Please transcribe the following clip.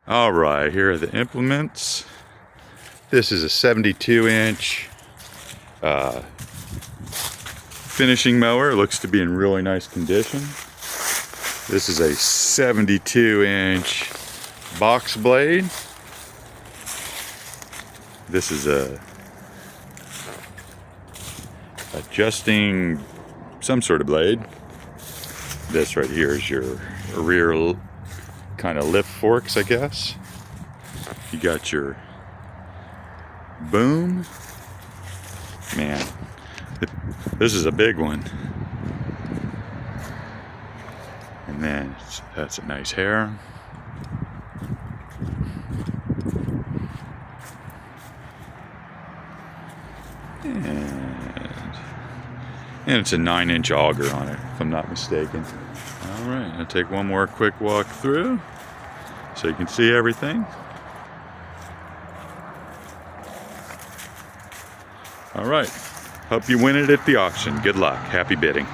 All right, here are the implements. This is a 72-inch finishing mower. It looks to be in really nice condition. This is a 72-inch box blade. This is a adjusting some sort of blade. This right here is your rear kind of lift forks, I guess. You got your boom. Man, this is a big one. And then that's a nice hair. And it's a 9-inch auger on it, if I'm not mistaken. All right, I'll take one more quick walk through so you can see everything. All right, hope you win it at the auction. Good luck, happy bidding.